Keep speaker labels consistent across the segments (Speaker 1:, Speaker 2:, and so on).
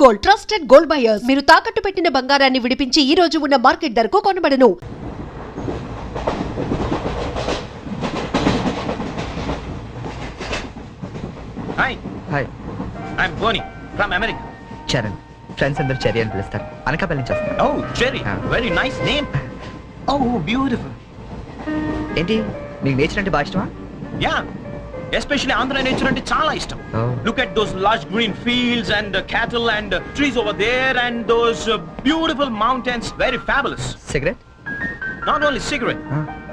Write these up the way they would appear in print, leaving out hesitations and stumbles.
Speaker 1: Gold, trusted gold buyers. మీరు తాకట్టు పెట్టిన బంగారాన్ని విడిపించి ఈ రోజు ఉన్న మార్కెట్ ధరకు కొనబడను.
Speaker 2: Hi
Speaker 3: hi,
Speaker 2: I'm Bonnie from America.
Speaker 3: Charan. Friends అందరూ చెర్రీ అని పిలుస్తారు. అనకాపల్లి నుంచి వస్తాను.
Speaker 2: Oh Cherry, very nice name. Oh beautiful.
Speaker 3: ఏంటి, మీకు నేచర్ అంటే బాగా ఇష్టమా?
Speaker 2: యా, ఎస్పెషల్లీ ఆంధ్ర నేచర్ అంటే చాలా ఇష్టం. Look at those large green fields and cattle and trees over there and those beautiful mountains, very fabulous.
Speaker 3: Cigarette?
Speaker 2: Not only cigarette,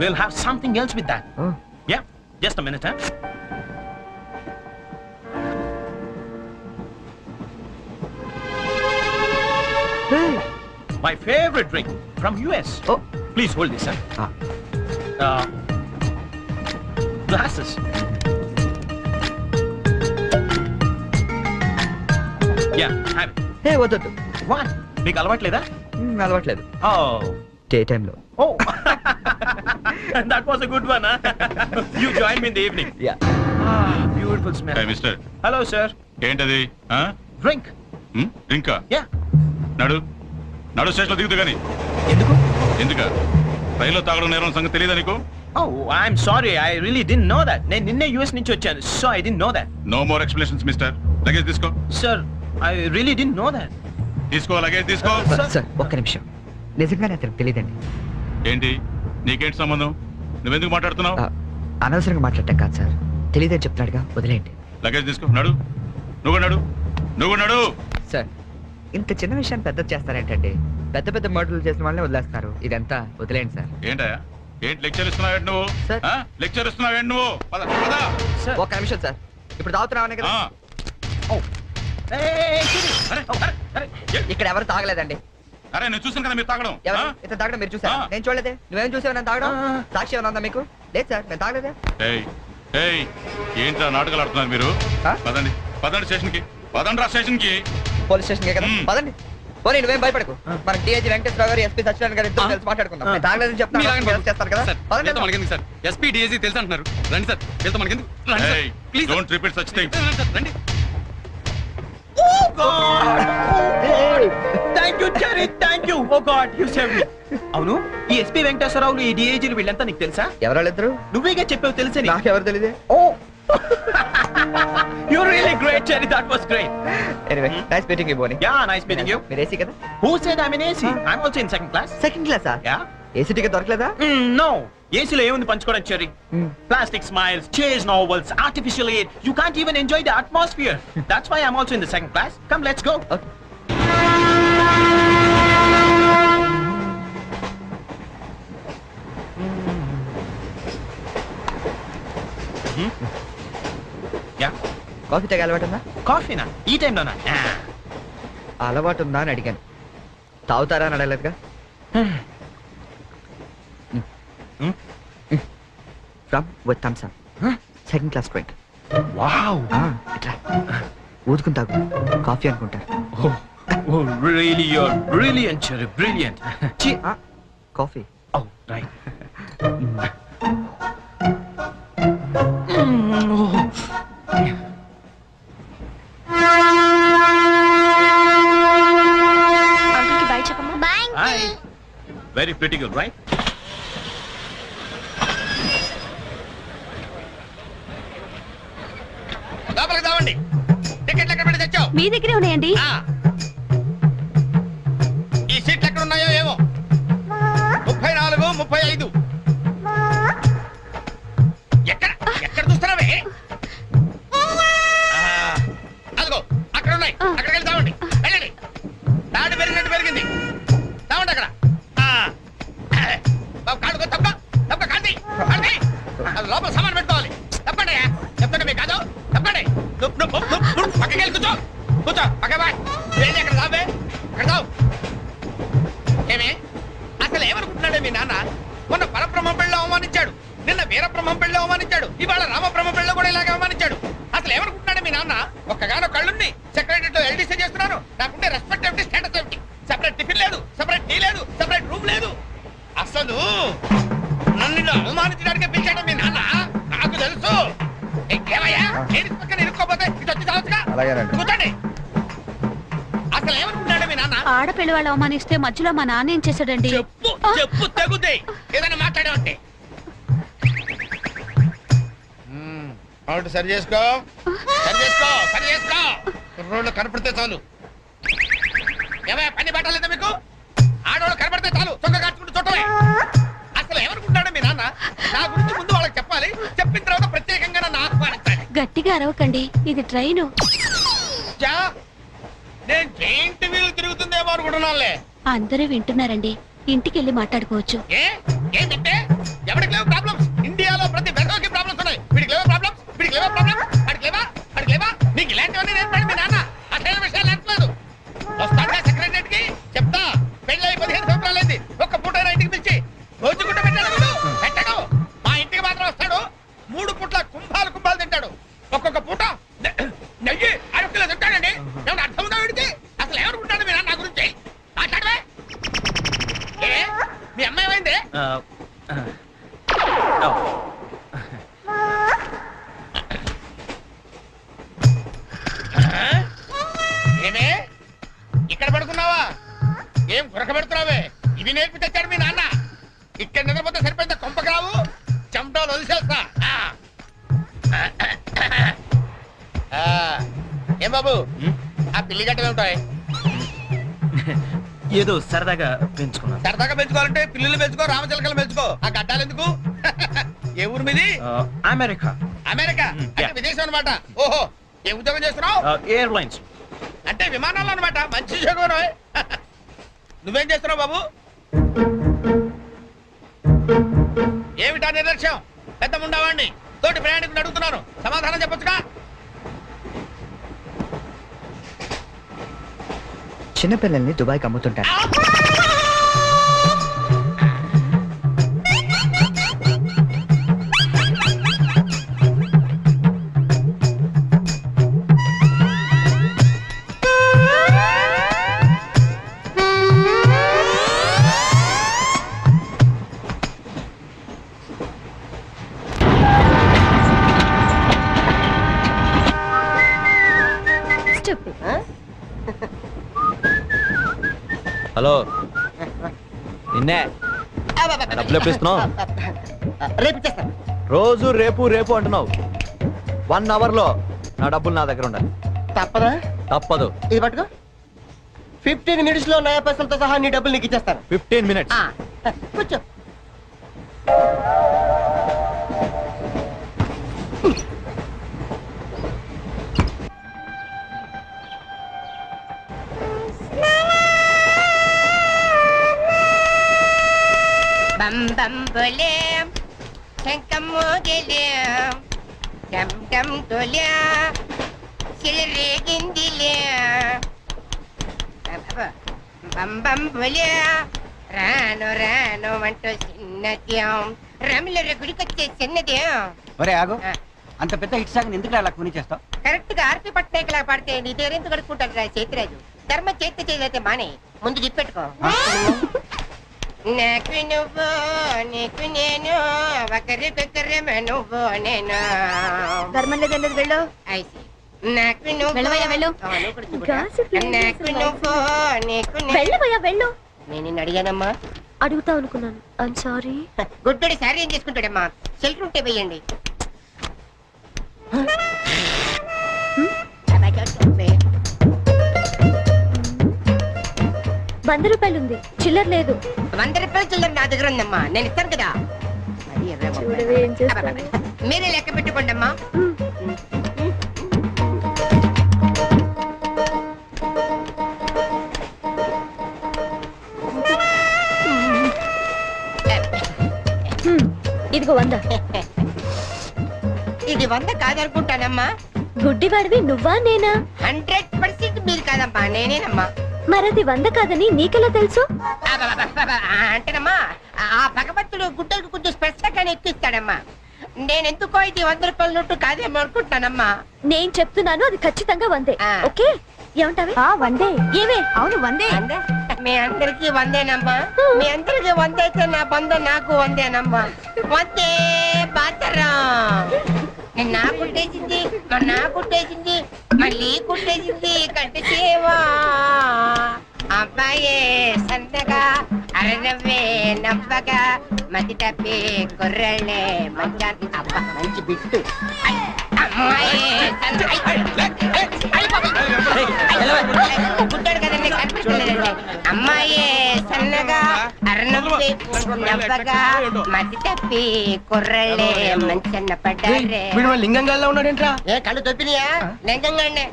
Speaker 2: we'll have something else with that.
Speaker 3: Oh.
Speaker 2: Yeah, just a minute, huh?
Speaker 3: Hey.
Speaker 2: My favorite drink from US.
Speaker 3: Oh.
Speaker 2: Please hold this, huh? Glasses. Yeah, have it.
Speaker 3: హే, వద్దు.
Speaker 2: What? మీకు అలవాట్లేదా?
Speaker 3: అలవాట్లేదు.
Speaker 2: Oh.
Speaker 3: Day టైంలో.
Speaker 2: Oh. That was a good one, huh? You joined me in the evening.
Speaker 3: Yeah.
Speaker 2: Ah, beautiful smell.
Speaker 4: Hey, mister.
Speaker 2: Hello, sir.
Speaker 4: ఏంటది?
Speaker 2: Drink.
Speaker 4: డ్రింకా?
Speaker 2: Yeah.
Speaker 4: నడు స్టేషన్లో దిగుతు కానీ. ఎందుక రైల్లో తాగడం నేరం సంగతి తెలియదా నీకు?
Speaker 2: Oh, I'm sorry. I really didn't know that. నేను నిన్నే US నుంచి వచ్చాను, so I didn't know that.
Speaker 4: No more explanations mister. Luggage తీసుకో.
Speaker 2: Sir, I really didn't know that.
Speaker 4: తీసుకో, లగేజ్ తీసుకో.
Speaker 3: సార్, ఒక్క నిమిషం. నిజంగానే అతనికి తెలియదండి.
Speaker 4: ఏంటి, నీకేంటి సంబంధం? నువ్వెందుకు మాట్లాడుతున్నావు?
Speaker 3: అనవసరంగా మాట్లాడటం కాదు సార్, తెలియదని చెప్తున్నాడుగా, వదిలేయండి.
Speaker 4: లగేజ్ తీసుకో. నువ్వు నడు.
Speaker 3: సార్, ఇంత చిన్న విషయాన్ని పెద్ద చేస్తారేంటండి? పెద్ద పెద్ద మర్డర్లు చేసిన వాళ్ళని వదిలేస్తారు. ఇదంతా వదిలేయండి సార్.
Speaker 4: ఏంటి లెక్చర్ ఇస్తున్నావేంటి నువ్వు?
Speaker 3: సార్.
Speaker 4: లెక్చర్ ఇస్తున్నావేంటి నువ్వు? పద.
Speaker 2: Sir.
Speaker 3: ఒక్క నిమిషం సార్, ఇప్పుడు తాగుతున్నావనే కదా.
Speaker 2: Oh. Hey,
Speaker 3: ఇక్కడ ఎవరు తాగలేదండి.
Speaker 4: అరే, నేను చూసాను కదా మీరు తాగడం.
Speaker 3: ఎవరు ఇతను తాగడం మీరు చూసారా? నేను చూడలేదే. నువ్వేం చూసావు నేను తాగడం? సాక్షి ఏమైనా ఉందా మీకు? లేదు సార్, నేను తాగలేదే.
Speaker 4: ఏంట్రా నాటకాలు ఆడుతున్నారు మీరు? పదండి స్టేషన్కి. పదండి రా స్టేషన్కి.
Speaker 3: పోలీస్ స్టేషన్ కదా, పదండి. పోనీ, నువ్వేం భయపడకు. మన డిఐజీ వెంకటేశ్వర గారు, ఎస్పీ సత్యనారాయణ గారు ఇద్దరు కలిసి మాట్లాడుకుందాం. నేను తాగలేదని చెప్తాను, చేస్తారు కదా.
Speaker 5: మనకెందుకు సార్? ఎస్పీ డిఐజీ తెలుసు అంటున్నారు. రండి సార్, వెళ్తాం. మనకెందుకు?
Speaker 4: Please don't repeat such things.
Speaker 5: రండి.
Speaker 2: Oh God! Thank you, Jerry. Thank you. Oh God, you saved me. అవును, ఈ ఎస్పీ వెంకటేశ్వరరావు, ఈ డిఐజీలు వీళ్ళంతా నీకు తెలుసా?
Speaker 3: ఎవరాళ్ళిద్దరు?
Speaker 2: నువ్వేగా చెప్పావు తెలుసని.
Speaker 3: నాకెవరు తెలియదే.
Speaker 2: Oh. You're really great, Jerry. That was great.
Speaker 3: Anyway, nice meeting you, Bonnie.
Speaker 2: Yeah, nice meeting you.
Speaker 3: మీరు ఏసీ కదా?
Speaker 2: Who said I'm in AC? I'm also in second class.
Speaker 3: Second క్లాసా?
Speaker 2: Yeah.
Speaker 3: ఏసీ టికెట్ దొరకలేదా?
Speaker 2: No. ఏసీలో ఏముంది పంచుకోవడం, cherry? Plastic smiles, chase novels, artificial air. You can't even enjoy the atmosphere. That's why I'm also in the second class. Come, let's go.
Speaker 3: Okay.
Speaker 2: Yeah.
Speaker 3: Coffee తాగే అలవాటు ఉందా?
Speaker 2: కాఫీనా? ఈ టైంలోనా?
Speaker 3: అలవాటు ఉందా అని అడిగాను. తాగుతారా అని అడగలేదుగా. From with Thums Up. Second class drink.
Speaker 2: Wow.
Speaker 3: ఇట్లా ఊదుకుని తాగు, కాఫీ అనుకుంటారు.
Speaker 2: Oh, really, you're brilliant, Cherry. Brilliant.
Speaker 3: Coffee.
Speaker 2: Oh, right.
Speaker 6: అంకుల్కి బై చెప్పమ్మా. Bye.
Speaker 2: Hi. Very pretty girl, right?
Speaker 5: లోపలికి రావండి. టికెట్లు ఎక్కడ పెట్టి తెచ్చావు?
Speaker 6: మీ దగ్గరే ఉన్నాయండి.
Speaker 5: ఈ సీట్లు ఎక్కడ ఉన్నాయో ఏమో. 34, 35. ఎక్కడ చూస్తున్నావే? అదిగో అక్కడ ఉన్నాయి. అక్కడికి వెళ్ళి తావండి. వెళ్ళండి. తాడు పెరిగినట్టు పెరిగింది. తావండి అక్కడ. కాడు తప్ప కాంతి. అది లోపల సామాన్ పెట్టుకోవాలి. తప్పండి. చెప్తాండి మీకు కాదు. తప్పండి. పక్కకి వెళ్ళి కూర్చో. పక్క బాయ్. వెళ్ళి అక్కడ తావే. అక్కడ తావు. ఏమే అసలు ఏమనుకుంటున్నాడే మీ నాన్న? మొన్న పరబ్రహ్మం పెళ్ళి అవమానించాడు, నిన్న వీరబ్రహ్మం పెళ్ళి అవమానించాడు, ఇవాళ రామబ్రహ్మ పెళ్ళి కూడా ఇలాగే అవమానించాడు. అసలు ఏమనుకుంటున్నాడే మీ నాన్న? ఒక్కగానో కళ్ళుండి సెక్రటరీలో ఎల్డీసీ చేస్తున్నాను. నాకుండే రెస్పెక్ట్ ఏమిటి, స్టేటస్ ఏమిటి? సెపరేట్ టిఫిన్ లేదు, సెపరేట్ టీ లేదు, సెపరేట్ రూమ్ లేదు. అసలు నన్ను అవమానించడానికి పిలిచాడు మీ నాన్న. నాకు తెలుసు. ఏమయ్యా, పక్కన ఇరుక్కోపోతే ఇటు వచ్చి చావచ్చుగా. కూర్చోండి. అసలు అసలు ఏమనుకుంటాడు మీ నాన్న?
Speaker 6: ఆడపిల్లి వాళ్ళు అవమానిస్తే మధ్యలో మా నాన్న ఏం చేశాడండి?
Speaker 5: చెప్పు చెప్పు తెగుతాయి ఏదైనా మాట్లాడే ఉంటే. అవును సరి చేసుకో సరి చేసుకో సరి చేసుకో. కుర్రోళ్ళు కనపడితే చాలు. ఏమయ్య పని పట్టలేదా మీకు? ఆడవాళ్ళు కనపడితే చాలు చొక్క కాచుకుంటూ చుట్టమే. అసలు ఏమనుకుంటాడు మీ నాన్న? నా గురించి ముందు వాళ్ళకి చెప్పాలి, చెప్పిన తర్వాత ప్రత్యేకంగా నన్ను ఆహ్వానించాలి.
Speaker 6: గట్టిగా అరవకండి, ఇది ట్రైన్.
Speaker 5: చా, నేను జైంట్ వీల్ తిరుగుతుందేమో అనుకుంటున్నానులే.
Speaker 6: అందరూ వింటున్నారండి, ఇంటికి వెళ్ళి మాట్లాడుకోవచ్చు.
Speaker 5: ఏంటంటే ఎవరికి లేవు ప్రాబ్లమ్స్? ఇండియాలో ప్రతి వెధవకి ప్రాబ్లమ్స్ ఉన్నాయి. వీడికి లేవా ప్రాబ్లమ్స్? వీడికి లేవా ప్రాబ్లమ్స్? వాడికి లేవా? వాడికి లేవా? నీకు ఇలాంటివన్నీ నేర్పాడు మీ నాన్న. అసలు విషయాలు నేర్పలేదు. వస్తాడా సెక్రటరీకి చెప్తా. పెళ్ళి 15 సంవత్సరాలైంది, ఒక్క పూట ఇంటికి పిలిచి రోజుకుంట పెట్టాడు. పెట్టాడు. మా ఇంటికి మాత్రం వస్తాడు, 3 పూట్ల కుంభాలు తింటాడు. ఒక్కొక్క పూట నెయ్యి 6 కిలో తింటాడండి. ఏమన్నా అర్థం ఉందా వీడికి? అసలు ఏమనుకుంటాడు మీ నాన్న నా గురించి? మాట్లాడవే. మీ అమ్మాయి ఏమైంది? ఏమే ఇక్కడ పడుకున్నావా? ఏం గురక పెడుతున్నావే? ఇవి నేర్పి తెచ్చాడు మీ నాన్న. ఇక్కడ నిద్రపోతే సరిపోయింది, కొంపకి రావు, చెమటలు వదిలేస్తా. ఏం బాబు ఆ పిల్లి గట్టలు ఉంటాయి?
Speaker 2: ఏదో సరదాగా పెంచుకున్నాను.
Speaker 5: సరదాగా పెంచుకోవాలంటే పిల్లులు పెంచుకో, రామచిలకలు పెంచుకో. ఆ గడ్డాలు ఎందుకు? ఏ ఊరు మీది?
Speaker 2: అమెరికా.
Speaker 5: అమెరికా అంటే విదేశం అనమాట. ఓహో, ఏ ఉద్యోగం చేస్తున్నావు?
Speaker 2: ఎయిర్లైన్స్.
Speaker 5: అంటే విమానాలు అనమాట. మంచి ఉద్యోగం. నువ్వేం చేస్తున్నావు బాబు? ఏమిటా నిర్లక్ష్యం? పెద్ద ఉండవాడిని తోటి ప్రయాణికుని అడుగుతున్నాను, సమాధానం చెప్పొచ్చుగా.
Speaker 3: చిన్నపిల్లల్ని దుబాయ్కి అమ్ముతుంటారు.
Speaker 7: హలో, నిన్నే డబ్బులు ఎప్పుడు ఇస్తున్నావు?
Speaker 3: రేపు ఇచ్చేస్తాను.
Speaker 7: రోజు రేపు రేపు అంటున్నావు. 1 అవర్ లో నా డబ్బులు నా దగ్గర ఉండాలి.
Speaker 3: తప్పదా?
Speaker 7: తప్పదు.
Speaker 3: ఇది పట్టుకో. 15 మినిట్స్ లో నయా పైసలతో సహా నీ డబ్బులు నీకు ఇచ్చేస్తాను.
Speaker 7: 15 మినిట్స్.
Speaker 3: కూర్చో.
Speaker 8: బం బం బోలేం శంఖం మోగలేం డమ్ డమ్ డోలే సిలరేగిందిలే బం బం బోలే రాను రాను అంటూ చిన్నదేం రమిల గుడికొచ్చే చిన్నదేం.
Speaker 9: ఒరే ఆగు, అంత పెద్ద హిట్ సాగ్ ఎందుకు అలా కొని చేస్తావు?
Speaker 8: కరెక్ట్ గా ఆర్పి పట్టేకలా పాడితే నీ పేరెందుకు కడుక్కుంటారు రా చేతిరాజు. ధర్మ చేతి చేయలేతే మానే, ముందు జిప్పెట్టుకో. నాకు నువ్వు నీకు నేను ఒకరికొకరేమో నువ్వు నేను.
Speaker 6: ధర్మం లేదన్నది వెళ్ళు.
Speaker 8: అయితే నాకు నువ్వు
Speaker 6: వెళ్ళవయ్యా, వెళ్ళు.
Speaker 8: నాకు నువ్వు నీకు
Speaker 6: వెళ్ళవయ్యా, వెళ్ళు.
Speaker 8: నేను నిన్ను అడిగానమ్మా.
Speaker 6: అడుగుతావు అనుకున్నాను. I'm sorry.
Speaker 8: గుడ్డోడి సారీ ఏం చేసుకుంటాడమ్మా? షెల్టర్ ఉంటే వెయ్యండి.
Speaker 6: ₹100 ఉంది, చిల్లర లేదు.
Speaker 8: ₹100 చిల్లర నా దగ్గర ఉందమ్మా, నేను ఇస్తాను కదా. మీరే లెక్క పెట్టుకోండి అమ్మా.
Speaker 6: ఇదిగో 100.
Speaker 8: ఇది 100 కాదనుకుంటానమ్మా.
Speaker 6: గుడ్డివాడివి నువ్వా నేనా?
Speaker 8: 100% మీరు కాదమ్మా, నేనేనమ్మా.
Speaker 6: మరది 100 కాదని నీకెలా తెలుసు?
Speaker 8: అంటేనమ్మా, ఆ భగవంతుడు గుడ్డలకు కొంచెం స్పెషల్గానే ఎక్కిస్తాడమ్మా. నేనెందుకో ఇది ₹100 నోటు కాదేమో అనుకుంటానమ్మా.
Speaker 6: నేను చెప్తున్నాను, అది ఖచ్చితంగా 100. ఓకే, ఏమంటావే? 100. ఏమే? అవును 100.
Speaker 8: మీ అందరికి 100నమ్మా. మీ అందరికి 100 అయితే నా బంధం నాకు 100నమ్మా. 100 బాతరం. నా కుట్టేసింది, నా కుట్టేసింది, మళ్ళీ కుట్టేసింది కంటి సేవా. అబ్బాయే సన్నగా అరనవ్వే నవ్వగా మతి తప్పి కుర్రళ్ళే మంచి అబ్బా మంచి బిట్టు అమ్మాయే పుట్టాడు కదండి కనిపించలేదండి అమ్మాయే సన్నగా అరనవ్వే నవ్వగా మతి తప్పి కుర్రళ్ళే మంచన్న పడ్డారే
Speaker 3: లింగంగా ఉన్నాడేంట్రా?
Speaker 8: ఏ కళ్ళు తప్పినాయా లింగంగానే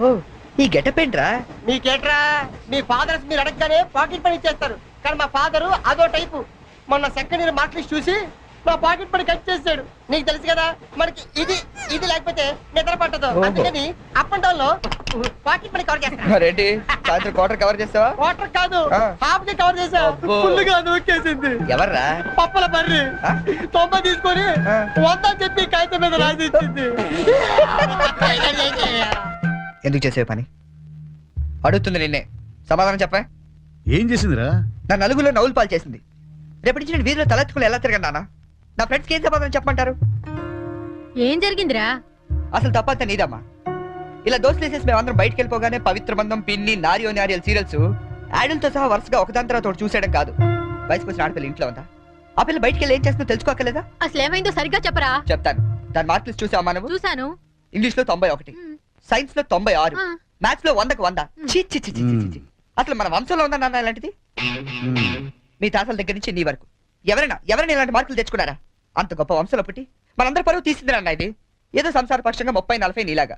Speaker 3: ఈ గెటప్ ఏంట్రా?
Speaker 8: మీకేట్రా మీ ఫాదర్స్ మీరు అడగగానే పాకెట్ పని ఇచ్చేస్తారు కానీ మా ఫాదరు అదో టైపు మొన్న సెకండ్ ఇయర్ మార్క్ లిస్ట్ చూసి నా పాకెట్ పని కట్ చేసాడు నీకు తెలుసు కదా మనకి ఇది ఇది లేకపోతే నిద్ర పట్టదు అందుకని అప్ అండ్ డౌన్ లో పాకెట్ పని కవర్ చేస్తాను
Speaker 3: రెడ్డి సాయంత్రం క్వార్టర్ కవర్ చేస్తావా?
Speaker 8: వాటర్ కాదు
Speaker 3: ఆ.
Speaker 8: హాఫ్ కి కవర్ చేసా
Speaker 3: అబ్బో.
Speaker 8: ఫుల్ గా నూకేసింది
Speaker 3: ఎవర్రా?
Speaker 8: పప్పల బర్రి
Speaker 3: ఆ?
Speaker 8: 90 తీసుకొని
Speaker 3: ఆ.
Speaker 8: 100 చెప్పి కాగితం మీద రాసి ఇచ్చింది
Speaker 3: ఎందుకు చేసే పని అడుగుతుంది నిన్నే సమాధానం చెప్పా.
Speaker 7: ఏం చేసిందిరా?
Speaker 3: నా నలుగులో నవ్వులు పాలు చేసింది. రేపటి నుంచి నేను వీధిలో తలెత్తుకుని ఎలా తిరగను నాన్న? నా ఫ్రెండ్స్కి ఏం సమాధానం చెప్పమంటారు?
Speaker 6: ఏం జరిగిందిరా?
Speaker 3: అసలు తప్పంతా నీదమ్మా. ఇలా దోస్తులు వేసేసి మేమందరం బయటకు వెళ్ళిపోగానే పవిత్ర బంధం, పిన్ని, నారియో నారియల్ సీరియల్స్ యాడల్తో సహా వరుసగా ఒకదాని తర్వాత ఒకటి చూసేయడం కాదు. వయసుకు వచ్చిన ఆడపిల్ల ఇంట్లో ఉందా? ఆ పిల్ల బయటకు వెళ్ళి ఏం చేస్తుందో తెలుసుకోకలేదా?
Speaker 6: అసలు ఏమైందో సరిగ్గా చెప్పరా?
Speaker 3: చెప్తాను. దాని మార్కులు చూసావా నువ్వు?
Speaker 6: చూసాను.
Speaker 3: ఇంగ్లీష్ లో 91, సైన్స్ లో 96, మ్యాథ్స్ లో 100కు 100. ఛీ, ఛీ, ఛీ, ఛీ, ఛీ, ఛీ. అసలు మన వంశంలో ఉందా నాన్న ఇలాంటిది? మీ తాతల దగ్గర నుంచి నీ వరకు ఎవరైనా ఇలాంటి మార్కులు తెచ్చుకున్నారా? అంత గొప్ప వంశంలో పుట్టి మనందరి పరువు తీసింది నాన్న ఇది. ఏదో సంసార పక్షంగా 30-40 నీలాగా,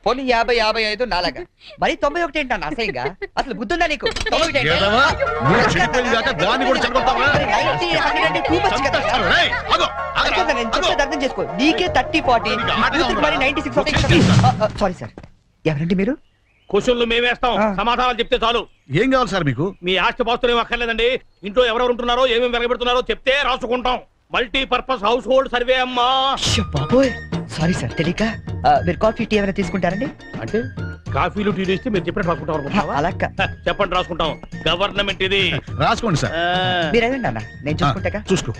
Speaker 3: పోనీ 50-55 నాలాగా, మరి 91 ఏంటి అన్న అసహ్యంగా? అసలు బుద్ధుందా నీకు? 91 ఏంటి?
Speaker 7: ఏదవా? నువ్వు చెడిపోయిందాక దాన్ని కూడా చెడగొడతావా?
Speaker 3: మరి 90, 100 అంటే too much కదా?
Speaker 7: రేయ్, ఆగు, ఆగురా,
Speaker 3: అంతే కదా, నేను
Speaker 7: ఆగు.
Speaker 3: చెప్పేది అర్థం చేసుకో. నీకే 30-40, కూతురికి మరి 96. సారీ సార్, ఎవరండి మీరు?
Speaker 5: క్వశ్చన్లు మేమేస్తాం,
Speaker 3: ఆ.
Speaker 5: సమాధానాలు చెప్తే చాలు.
Speaker 7: ఏం కావాలి సార్ మీకు?
Speaker 5: మీ ఆస్తి పాస్తులు ఏం అక్కర్లేదండి. ఇంట్లో ఎవరెవరు ఉంటున్నారో ఏమేమి వెలగబెడుతున్నారో చెప్తే రాసుకుంటాం. మల్టీపర్పస్ హౌస్ హోల్డ్ సర్వే అమ్మా.
Speaker 3: అయ్యో బాబోయ్, సారీ సార్ తెలియక. మీరు కాఫీ టీ ఏమైనా తీసుకుంటారండి?
Speaker 5: అంటే కాఫీలు టీలు ఇస్తే మీరు చెప్పినట్టు రాసుకుంటాం అనుకుంటున్నావా?
Speaker 3: అలా
Speaker 5: చెప్పండి, రాసుకుంటాం. గవర్నమెంట్ ఇది.
Speaker 7: రాసుకోండి సార్.
Speaker 3: మీరు వెళ్ళండి అన్న, నేను చూసుకుంటాగా.
Speaker 7: చూసుకో.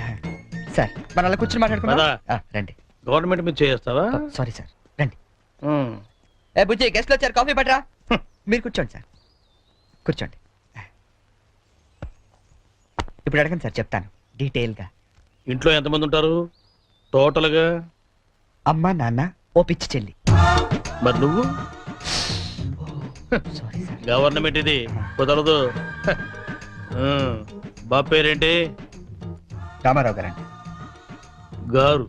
Speaker 3: సార్ మన అలా కూర్చొని మాట్లాడుకుందాం.
Speaker 5: పద.
Speaker 3: రండి.
Speaker 5: గవర్నమెంట్ మీద చేస్తావా?
Speaker 3: సారీ సార్, రండి. ఏ బుజ్జి, గెస్ట్లు వచ్చారు, కాఫీ పట్టరా. మీరు కూర్చోండి సార్, కూర్చోండి. ఇప్పుడు అడగండి సార్, చెప్తాను డీటెయిల్ గా.
Speaker 5: ఇంట్లో ఎంతమంది ఉంటారు టోటల్ గా?
Speaker 3: అమ్మ, నాన్న, ఓ పిచ్చి చెల్లి.
Speaker 5: మరి నువ్వు?
Speaker 3: Sorry sir.
Speaker 5: గవర్నమెంట్ ఇది, కుదరదు. బాబు పేరేంటి?
Speaker 3: రామారావు గారండి.
Speaker 5: గారు.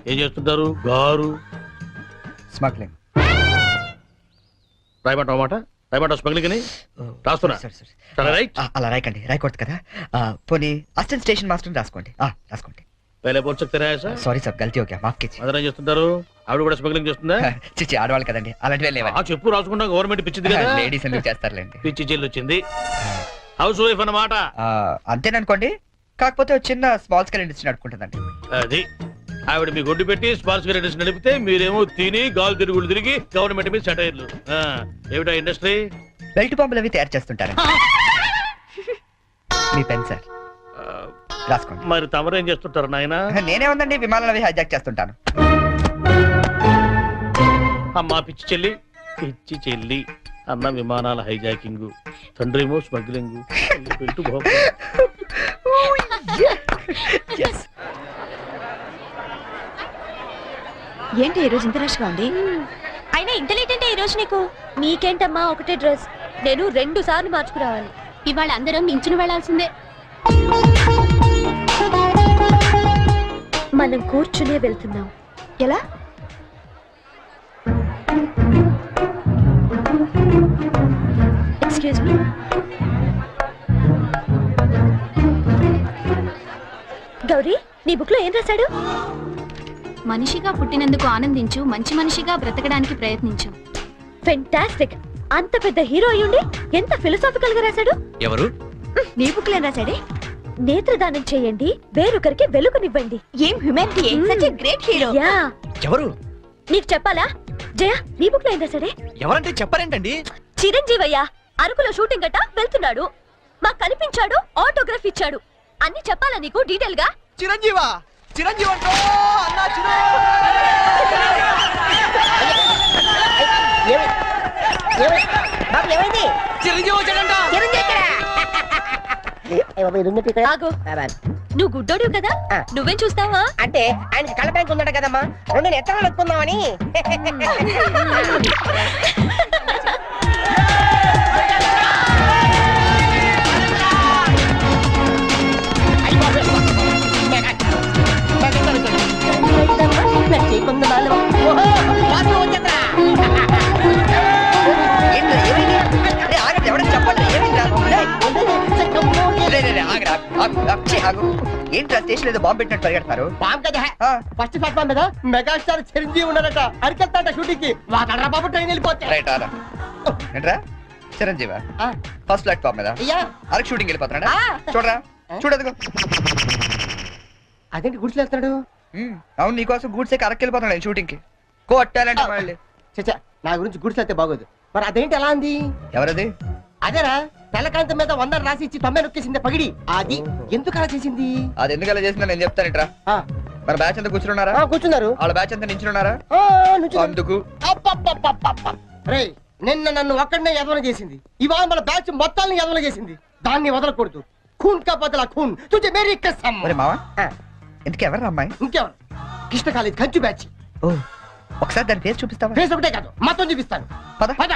Speaker 5: ఏం చేస్తుంటారు గారు?
Speaker 3: స్మగ్లింగ్.
Speaker 5: రాయమంటావు మాట? రాయమంటావు స్మగ్లింగ్ అని? రాస్తున్నా. చాలా రైట్.
Speaker 3: అలా రాయకండి, రాయకూడదు కదా. పోనీ అసిస్టెంట్ స్టేషన్ మాస్టర్ రాసుకోండి. రాసుకోండి.
Speaker 5: పहले बोल सकते रहे ऐसा?
Speaker 3: సారీ సార్, గల్తీ ఓకే, మాఫ్ कीजिए.
Speaker 5: అదన చేస్తుంటారు. ఆవిడ కూడా స్మగ్లింగ్ చేస్తుందా?
Speaker 3: చిచ్చి, ఆడవాళ్ళు కదండి, అలాంటివి లేవండి.
Speaker 5: చెప్పు, రాసుకుంటాం. గవర్నమెంట్ పిచ్చింది కదా.
Speaker 3: లేడీస్ ఎందుకు చేస్తారులేండి.
Speaker 5: పిచ్చి చెల్లి వచ్చింది. హౌస్ వైఫ్ అన్నమాట.
Speaker 3: అంతేననుకోండి, కాకపోతే ఒక చిన్న స్మాల్ స్కేల్ ఇండస్ట్రీ నడుపుకుంటుందండి.
Speaker 5: అది ఆవిడ మీ గొడ్డు పెట్టి స్పాల్స్ ఇండస్ట్రీ నడిపితే మీరేమో తిని గాలు తిరుగులు తిరిగి గవర్నమెంట్ మీద సెటైర్లు. ఏమిటా ఇండస్ట్రీ?
Speaker 3: బెల్ట్ బాంబులు అవి తయారు చేస్తుంటారు. మీ పెన్ సార్, రాసుకోండి.
Speaker 5: మరి తమరు ఏం చేస్తుంటారు నాయన?
Speaker 3: నేనే ఉందండి, విమానాలు అవి హైజాక్ చేస్తుంటాను.
Speaker 5: అమ్మా పిచ్చి చెల్లి, పిచ్చి చెల్లి. అన్న విమానాల హైజాకింగ్, తండ్రేమో స్మగ్లింగ్.
Speaker 6: ఏంటి ఈ రోజు ఇంత రష్ గా ఉంది? అయినా ఇంత లేట్ అంటే ఈ రోజు నీకు? నీకేంటమ్మా ఒకటే డ్రెస్, నేను 2 సార్లు మార్చుకురావాలి. ఇవాళ అందరం నించుని వెళ్లాల్సిందే. మనం కూర్చునే వెళ్తున్నాం. ఎలా? Excuse me. గౌరీ, నీ బుక్ లో ఏం రాశాడు?
Speaker 10: మనిషిగా పుట్టినందుకు ఆనందించు, మంచి మనిషిగా బ్రతకడానికి ప్రయత్నించు.
Speaker 6: ఫెంటాస్టిక్. అంత పెద్ద హీరో అయ్యుండి ఎంత ఫిలసాఫికల్ గా రాశాడు.
Speaker 7: ఎవరు?
Speaker 6: నీ బుక్ లో రాశాడే, నేత్రదానం చేయండి, వేరొకరికి వెలుగునివ్వండి. ఏం humanity, such a great hero. Yeah.
Speaker 7: ఎవరు?
Speaker 6: నీకు చెప్పాలా? జయ, నీ బుక్ లో ఏం రాశాడే?
Speaker 7: ఎవరంటే చెప్పారేంటండి?
Speaker 6: చిరంజీవయ్య అరకులో షూటింగ్ గట్ట వెళ్తున్నాడు, మాకు కనిపించాడు, ఆటోగ్రాఫ్ ఇచ్చాడు. అన్ని చెప్పాలా నీకు డీటెయిల్ గా?
Speaker 7: చిరంజీవా? చిరంజీవి అంటో అన్నా,
Speaker 8: ఏమైంది?
Speaker 5: చిరంజీవి వచ్చాడంట.
Speaker 6: ఆగు. నువ్వు గుడ్డోడు కదా, నువ్వేం చూస్తావా?
Speaker 8: అంటే ఆయనకి కళ్ళ బ్యాంక్ ఉందట కదమ్మా, రెండు ఎత్తనాలు ఎక్కుందామని.
Speaker 3: ఏంట్రా స్టేషన్ ఏదో బాంబు పెట్టినట్టు పరిగెడతారు?
Speaker 8: బాంబు కదా, ఫస్ట్ ప్లాట్ఫామ్ మీద మెగాస్టార్ చిరంజీవి ఉన్నారట, అరికెళ్తాట షూటింగ్ కి. వాడరా బాబు ట్రైన్ వెళ్ళిపోతే.
Speaker 3: ఏంట్రా చిరంజీవా? ఫస్ట్ ప్లాట్ఫామ్ మీద అరకు షూటింగ్ వెళ్ళిపోతున్నాడా? చూడరా చూడదుగో.
Speaker 8: అదేంటి గుడిసి వెళ్తాడు?
Speaker 3: అవును, నీకోసం గూడ్సే అరకు వెళ్ళిపోతున్నాడు షూటింగ్ కి. కొట్టాలంటే మళ్ళీ.
Speaker 8: చచ్చా, నా గురించి గుడిసి వెళ్తే బాగోదు. మరి అదేంటి ఎలా అంది?
Speaker 3: ఎవరది?
Speaker 8: అదేరా తెల్లకాంతం మీద 100 రాసి ఇచ్చి 90 నొక్కేసింది పగిడి. అది ఎందుకు అలా చేసింది?
Speaker 3: అది ఎందుకు అలా చేసిందో నేను చెప్తాను. మన బ్యాచ్ అంతా కూర్చున్నారా?
Speaker 8: కూర్చున్నారు.
Speaker 3: వాళ్ళ బ్యాచ్ అంతా నించున్నారా? అందుకు
Speaker 8: రేయ్, నిన్న నన్ను ఒక్కడనే ఎదవన చేసింది, ఇవాళ మన బ్యాచ్ మొత్తాన్ని ఎదవన చేసింది. దాన్ని వదలకూడదు. ఖూన్ కా బదలా ఖూన్. తుజే మేరీ కసమ్.
Speaker 3: ఒరే మావా, ఎందుకు ఎవరు అమ్మాయి?
Speaker 8: ఇంకెవరు? కృష్ణ కాలేజ్ కంచు బ్యాచ్.
Speaker 3: ఓ, ఒకసారి దాని పేరు చూపిస్తావా?
Speaker 8: ఫేస్ ఒకటే కాదు, మొత్తం చూపిస్తాను.
Speaker 3: పద
Speaker 8: పద.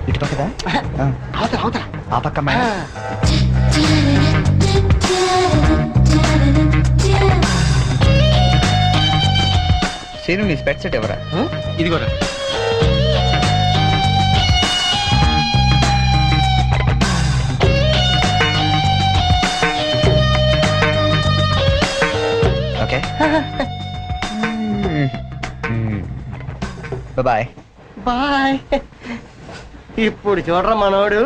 Speaker 3: ఇటు పక్కదా?
Speaker 8: అవతల అవతల
Speaker 3: ఆ పక్క అమ్మాయి. సీను, నీ స్పెట్స్ సెట్ ఎవరా?
Speaker 5: ఇది కూడా
Speaker 3: ఓకే. Bye
Speaker 8: bye. ఇప్పుడు చూడరా మనోడు.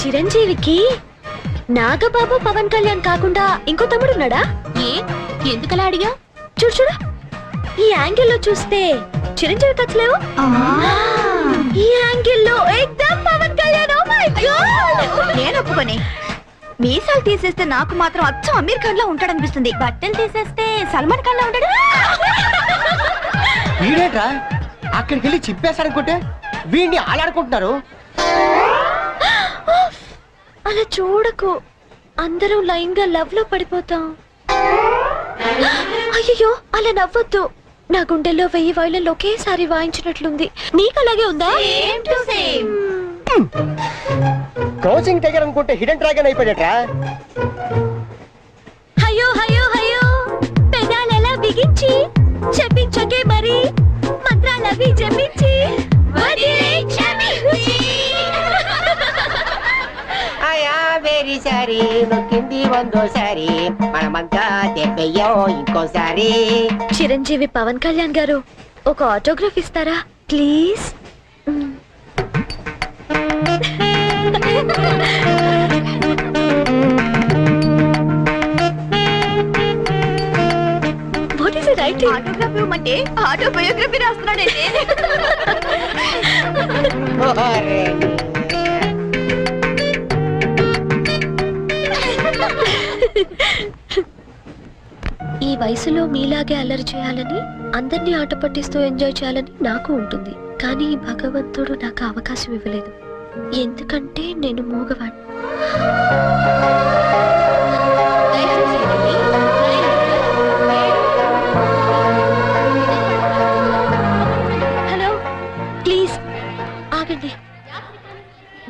Speaker 6: చిరంజీవికి నాగబాబు పవన్ కళ్యాణ్ కాకుండా ఇంకో తమ్ముడున్నాడా?
Speaker 10: ఎందుకలా అడిగా?
Speaker 6: చూడు చూడు, ఈ యాంగిల్ లో చూస్తే చిరంజీవి కచ్చలేవు, ఈ యాంగిల్ లో ఏకదమ్ Pawan Kalyan. Oh my God, నేను ఒప్పుకొని. మీసాలు తీసేస్తే నాకు మాత్రం అచ్చం అమీర్ ఖాన్ లా ఉంటాడనిపిస్తుంది, బట్టలు తీసేస్తే సల్మాన్ ఖాన్ లా ఉంటాడు.
Speaker 8: వీడేట్రా అక్కడికి వెళ్ళి చింపేశాడనుకుంటే వీడిని ఆలాడుకుంటున్నారు.
Speaker 6: అలా చూడకు, అందరం లైన్ గా లవ్ లో పడిపోతాం. అయ్యో, అలా నవ్వొద్దు. నా గుండెల్లో 1000 వైలెన్లు ఒకేసారి వాయించినట్లుంది. నీకు అలాగే ఉందా?
Speaker 8: క్రోసింగ్ టైగర్ అనుకుంటే హిడెన్ డ్రాగన్ అయిపోయాడట్రా.
Speaker 6: అయ్యో అయ్యో అయ్యో, పెదాలెలా బిగించి చెప్పించకే మరి, మంత్రాలవి చెప్పించి
Speaker 8: వెరీ సారీ, నొక్కింది 100సారి, మనమంతా దెబ్బయ్యో ఇంకోసారి.
Speaker 6: చిరంజీవి పవన్ కళ్యాణ్ గారు, ఒక ఆటోగ్రాఫ్ ఇస్తారా please? What is it writing? Autograph ఇవ్వమంటే ఆటోబయోగ్రఫీ రాస్తున్నాడండి. ఈ వయసులో మీలాగే అల్లరి చేయాలని, అందరినీ ఆట పట్టిస్తూ ఎంజాయ్ చేయాలని నాకు ఉంటుంది. కానీ భగవంతుడు నాకు అవకాశం ఇవ్వలేదు, ఎందుకంటే నేను మూగవాణ్ణి. హలో, ప్లీజ్ ఆగండి.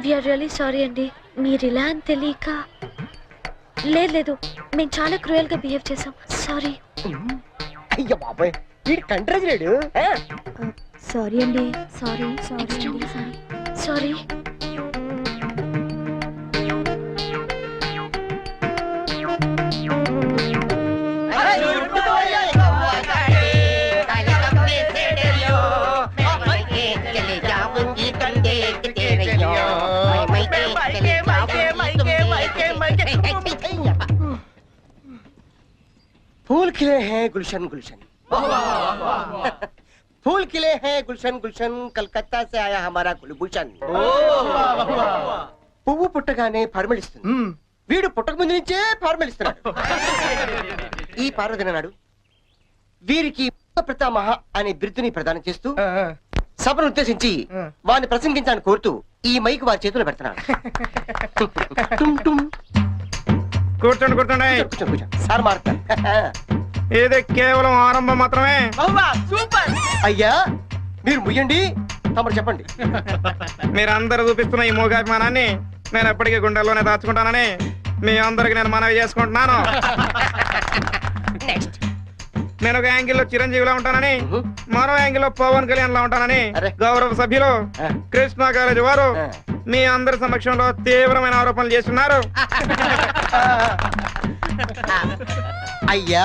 Speaker 6: వీఆర్ రియల్లీ సారీ అండి, మీరు ఇలా అని తెలియక. లేదు, మేము చాలా క్రూయల్ గా బిహేవ్ చేసాం, సారీ.
Speaker 8: అయ్యో బాబాయ్, వీడు కంట్రోజులేడు.
Speaker 6: సారీ అండి, సారీ సారీ.
Speaker 8: खिले हैं गुलशन गुलशन फूल खिले हैं गुलशन गुलशन कलकत्ता से आया हमारा कुलभूषण పువ్వు పుట్టగానే పరిమళిస్తుంది వీడు పుట్టక ముందు నుంచే పరిమళిస్తున్నాడు ఈ పార్వదిన నాడు వీరికి ప్రతామహ అనే బిరుదుని ప్రదానం చేస్తూ సభను ఉద్దేశించి వారిని ప్రసంగించాలని కోరుతూ ఈ మైక్ వారి చేతిలో పెడుతున్నాడు
Speaker 5: కూర్చోండి కూర్చోండి
Speaker 8: సార్ మారుతారు
Speaker 5: ఇది కేవలం ఆరంభం మాత్రమే.
Speaker 8: సూపర్ అయ్యా మీరు ముయ్యండి తమరు చెప్పండి.
Speaker 5: మీరందరూ చూపిస్తున్న ఈ మూగాభిమానాన్ని నేను ఎప్పటికీ గుండెల్లోనే దాచుకుంటానని మీ అందరికి నేను మనవి చేసుకుంటున్నాను. నేను ఒక యాంగిల్లో చిరంజీవిలా ఉంటానని, మరో యాంగిల్లో పవన్ కళ్యాణ్ లా ఉంటానని గౌరవ సభ్యులు కృష్ణా కాలేజీ వారు మీ అందరి సమక్షంలో తీవ్రమైన ఆరోపణలు చేస్తున్నారు.
Speaker 8: అయ్యా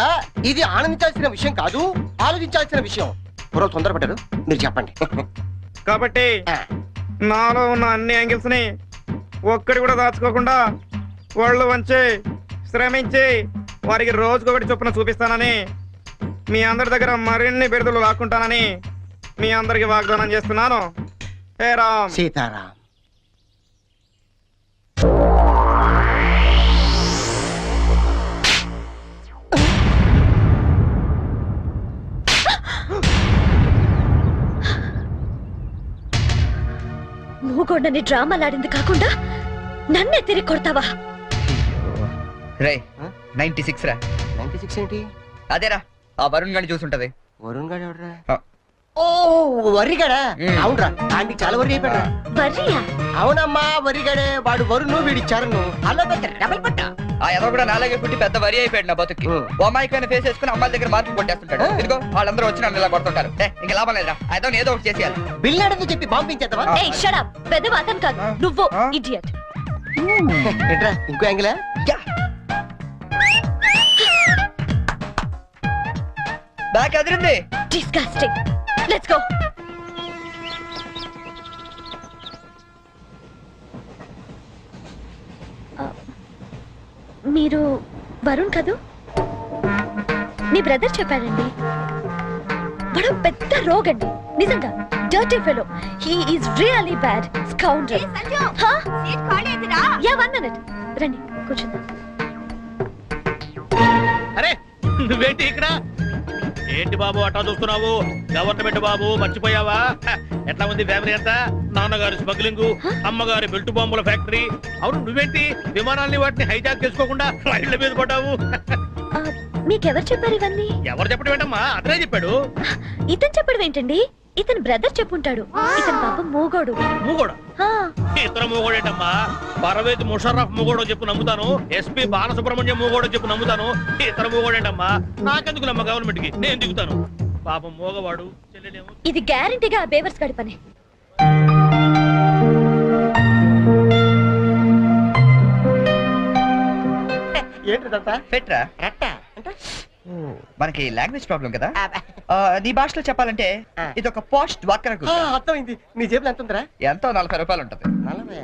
Speaker 8: ఇది ఆనందించాల్సిన విషయం కాదు, ఆలోచించాల్సిన విషయం. పూర్వం తొందరపడ్డారు, మీరు చెప్పండి.
Speaker 5: కాబట్టి నాలో ఉన్న అన్ని యాంగిల్స్ ని ఒక్కడి కూడా దాచుకోకుండా వాళ్ళు వంచి శ్రమించి వారికి రోజుకొకటి చొప్పున చూపిస్తానని, మీ అందరి దగ్గర మరిన్ని బిరుదులు లాక్కుంటానని మీ అందరికి వాగ్దానం చేస్తున్నాను. హే రామ్
Speaker 8: సీతారాం.
Speaker 6: మూగోడని డ్రామాలాడింది కాకుండా నన్నే తిరిగి కొడతావా?
Speaker 3: రే 96 రా.
Speaker 8: 96 ఏంటి?
Speaker 3: అదేరా ఆ వరుణ్ గాని చూసుంటది.
Speaker 8: వరుణ్ గారు ఎవడరా? ఓ వరిగడా? అవునరా, ఆంటీ చాలా వరి అయిపోయాడు.
Speaker 6: వర్రియా?
Speaker 8: అవునమ్మా వరిగడే. వాడు వరుణు వీడి చరణు అలా డబల్ పట్ట.
Speaker 3: ఆ ఎదో కూడా నాలాగే పుట్టి పెద్ద వరి అయిపోయాడు నా బతుక్కి. అమ్మాయికైనా ఫేస్ చేసుకుని అమ్మాయిల దగ్గర మార్కులు కొట్టేస్తుంటాడు. ఇదిగో వాళ్ళందరూ వచ్చి నన్ను ఇలా కొడుతుంటారు. ఇంకా లాభం లేదురా, అదో ఏదో ఒకటి చేసేయాలి.
Speaker 8: బిల్లాడని చెప్పి బాంబించేద్దామా?
Speaker 6: ఏయ్ షట్ అప్. పెద్ద వాతం కాదు నువ్వు ఇడియట్.
Speaker 8: ఏంట్రా ఇంకో యాంగిలా?
Speaker 3: Back Adirindi.
Speaker 6: Disgusting. Let's go. మీరు వరుణ్ కదూ? మీ బ్రదర్ చెప్పాడండి. వాడు పెద్ద రోగండి, నిజంగా dirty fellow. He is really bad scoundrel. Yeah 1 minute. రండి కూర్చుందాం.
Speaker 2: అరే నువ్వేంటి ఇక్కడ? ఏంటి బాబు అట్టా చూస్తున్నావు? గవర్నమెంట్ బాబు మర్చిపోయావా? ఎట్లా ఉంది ఫ్యామిలీ అంతా? నాన్నగారు స్మగ్లింగ్, అమ్మగారి బెల్ట్ బాంబుల ఫ్యాక్టరీ. అవును నువ్వేంటి విమానాల్ని వాటిని హైజాక్ చేసుకోకుండా రైళ్ల మీద పడ్డావు?
Speaker 6: మీకెవరు చెప్పారు ఇవన్నీ?
Speaker 2: ఎవరు చెప్పడం ఏంటమ్మా? అతనే చెప్పాడు.
Speaker 6: ఇతను చెప్పడం ఏంటండి? ఇతను బ్రదర్ చెప్పుంటాడు. ఇతను పాపం మూగోడు.
Speaker 2: మూగోడా? ఇతర మూగోడేటమ్మా? పర్వేజ్ ముషర్రఫ్ మూగోడో చెప్పు నమ్ముతాను, ఎస్పీ బాలసుబ్రహ్మణ్యం మూగోడో చెప్పు నమ్ముతాను. ఇతర మూగోడేటమ్మా? నాకెందుకు నమ్మ గవర్నమెంట్ కి, నేను దిగుతాను. పాపం మూగవాడు చెల్లెడేమో.
Speaker 6: ఇది గ్యారంటీగా ఆ బేవర్స్ గడి పని.
Speaker 8: ఏంటిదంతా?
Speaker 3: ఫెట్రా మనకి లాంగ్వేజ్ ప్రాబ్లం కదా. నీ భాషలో చెప్పాలంటే ఇది ఒక పోస్ట్ డ్వాక్రా గ్రూప్.
Speaker 8: అర్థమైంది. నీ జేబులో ఎంత ఉందిరా?
Speaker 3: ఎంతో 40 రూపాయలు ఉంటది.
Speaker 8: 40?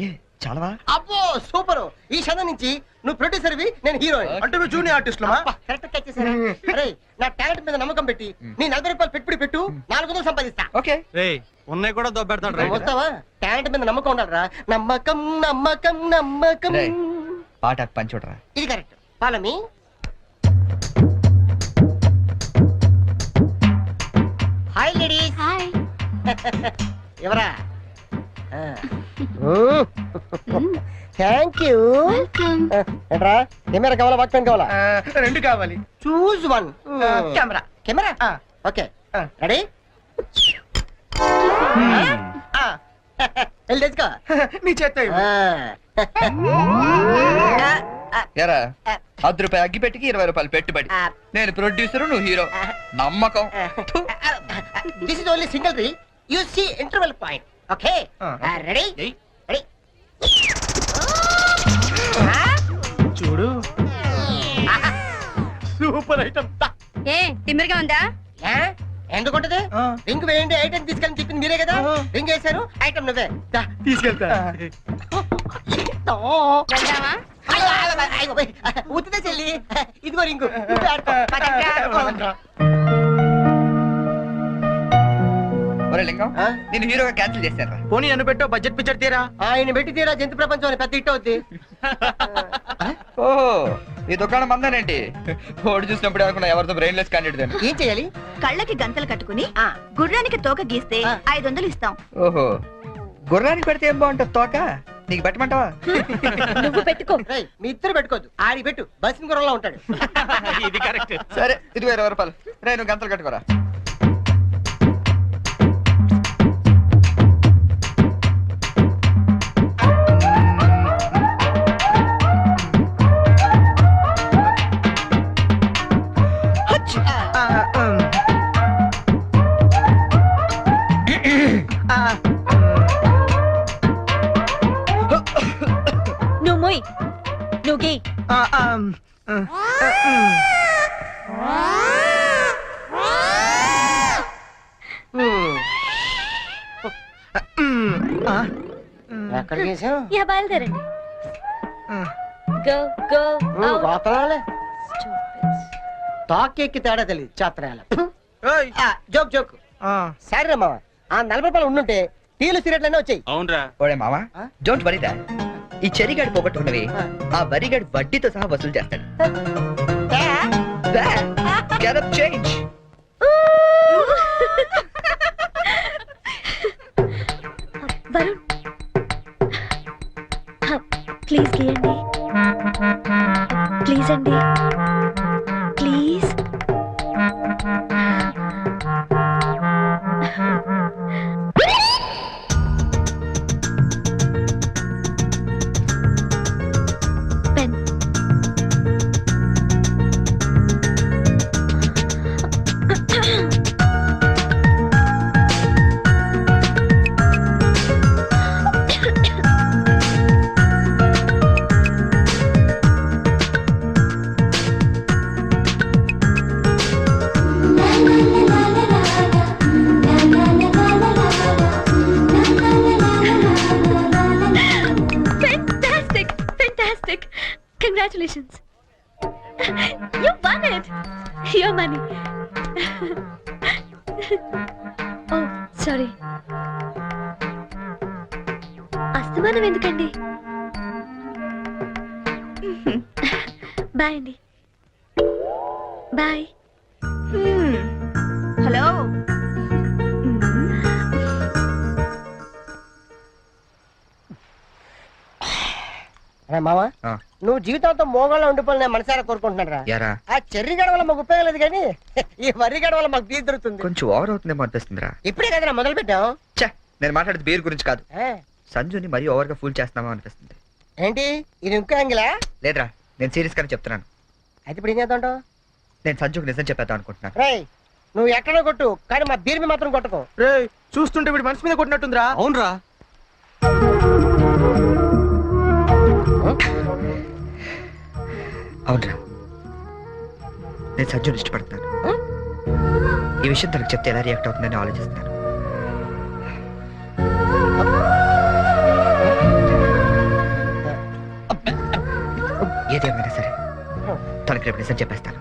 Speaker 3: ఏ చాలవా?
Speaker 8: అబ్బో సూపర్. ఈ క్షణం నుంచి నువ్వు ప్రొడ్యూసర్వి, నేను హీరోయిన్.
Speaker 2: అంటే నువ్వు జూనియర్ ఆర్టిస్ట్
Speaker 8: కరెక్ట్ క్యాచ్ చేశారా? అరే నా టాలెంట్ మీద నమ్మకం పెట్టి నీ 40 రూపాయలు పెట్టుబడి పెట్టు, 400 సంపాదిస్తా.
Speaker 3: ఓకే
Speaker 2: ఉన్నాయి కూడా దొబ్బెడతాడు.
Speaker 8: వస్తావా? టాలెంట్ మీద నమ్మకం ఉండాలరా. నమ్మకం నమ్మకం నమ్మకం.
Speaker 3: పాట పంచోడరా.
Speaker 8: ఇది correct. Follow me. Hi ladies.
Speaker 10: Hi.
Speaker 8: ఎవరా? Thank you. ఏంట్రా కెమెరా కావాలా, వాక్ పెన్ కావాలా?
Speaker 5: 2 కావాలి.
Speaker 8: Choose 1. Camera. Camera okay. Ready? వెళ్ళి తెచ్చుకో.
Speaker 5: నీ చేత
Speaker 3: ఎరా 10 రూపాయలు అగ్గి పెట్టికి 20 రూపాయలు పెట్టుబడి. నేను ప్రొడ్యూసర్, నువ్వు హీరో. నమ్మకం.
Speaker 8: This is only single reel. You see interval point. Okay ready? Ready.
Speaker 5: చూడు సూపర్ ఐటమ్.
Speaker 6: ఏ తిమ్మిరిగా ఉందా?
Speaker 8: ఎందుకుంటది? రింగ్ వేయండి ఐటమ్ తీసుకెళ్ళి చెప్పింది మీరే కదా. రింగ్ వేశారు, ఐటమ్ నువ్వే.
Speaker 5: తీసుకెళ్తా.
Speaker 8: ఉత్తితే చెల్లి ఇదిగో రింగు నువ్వే ఆడుకో. పదండ్రా.
Speaker 3: ఒరే లింగం
Speaker 8: ఆ?
Speaker 3: నేను హీరోగా క్యాన్సిల్ చేశాను.
Speaker 7: పోనీ నన్ను పెట్టో బడ్జెట్ పిక్చర్ తీరా.
Speaker 8: ఆయన పెట్టి తీరా జంతు ప్రపంచం అని పెద్ద హిట్ అవుద్ది.
Speaker 3: ఓహో ఈ దుకాణం మందానేంటి? ఓడి చూసినప్పుడు అనుకున్నా ఎవరితో బ్రెయిన్లెస్ క్యాండిడేట్ అని.
Speaker 8: ఏం చేయాలి?
Speaker 6: కళ్ళకి గంతలు కట్టుకుని గుర్రానికి తోక గీస్తే 500 ఇస్తాం.
Speaker 3: ఓహో గుర్రానికి పెడితే ఏం బాగుంటుంది తోక? నీకు పెట్టమంటావా?
Speaker 6: నువ్వు పెట్టుకో.
Speaker 8: రేయ్, మీ ఇద్దరు పెట్టుకోవద్దు. ఆడి పెట్టు బస్సు గుర్రంలో ఉంటాడు.
Speaker 2: ఇది కరెక్ట్.
Speaker 3: సరే ఇదిగో 20 రూపాయలు. రే నువ్వు గంతలు కట్టుకోరా.
Speaker 6: నువ్వు మొయ్. నువ్వు గీ.
Speaker 8: ఎక్కడ చేసావు?
Speaker 6: యా బయలుదేరండి. గో గో
Speaker 8: గోపరాలే తాకెక్కి తేడా తెలియదు చాత్రాల. Joke joke. సరే మామ ఆ 40 రూపాయలు ఉండుంటే టీలు సిగరెట్లనే వచ్చాయి.
Speaker 2: అవునరా.
Speaker 3: ఓడే మావా డోంట్ వరీ దాట్. ఈ చెరిగాడు పోగొట్టుకున్నవి ఆ వరిగాడు వడ్డీతో సహా వసూలు చేస్తాడు. Get up change.
Speaker 6: Varun please గీయండి. ప్లీజ్ అండి please. Pen. Fantastic! Fantastic! Congratulations! You won it! Your money. Oh, sorry. అస్తమానం ఎందుకండి? బాయ్ అండి. బాయ్. హలో.
Speaker 8: మామ
Speaker 3: ఆ.
Speaker 8: నువ్వు జీవితంతో మోగాళ్ళ ఉండిపోయి మనసారా కోరుకుంటున్నాడు రా.
Speaker 3: యారా
Speaker 8: ఆ చెర్రి గడ వల్ల మాకు ఉపయోగం లేదు కానీ ఈ వరి గడ వల్ల మాకు బీర్ దొరుకుతుంది.
Speaker 3: కొంచెం ఓవర్ అవుతుందేమో అనిపిస్తుందిరా.
Speaker 8: ఇప్పుడే కదా మొదలు పెట్టాం.
Speaker 3: ఛే నేను మాట్లాడేది బీర్ గురించి కాదు. సంజుని మరీ ఓవర్ గా ఫూల్ చేస్తున్నామో అనిపిస్తుంది.
Speaker 8: ఏంటి ఇది ఇంకో యాంగిలా?
Speaker 3: లేదురా నేను సీరియస్ గానే చెప్తున్నాను.
Speaker 8: అయితే ఇప్పుడు ఏం చేద్దాం?
Speaker 3: నేను సంజుకు నిజం చెప్పేద్దాం అనుకుంటున్నాను.
Speaker 8: రేయ్ నువ్వు ఎక్కడో కొట్టు కానీ మా బీర్ మీద మాత్రం కొట్టకు.
Speaker 7: రే చూస్తుంటే వీడి మనసు మీద కొట్టినట్టుందిరా.
Speaker 9: అవునరా
Speaker 3: అవునరా నేను సంజుని ఇష్టపడుతున్నాను. ఈ విషయం తనకు చెప్తే ఎలా రియాక్ట్ అవుతుందని ఆలోచిస్తున్నాను. ఏదేమైనా సరే తనకి రేపు నిజం చెప్పేస్తాను.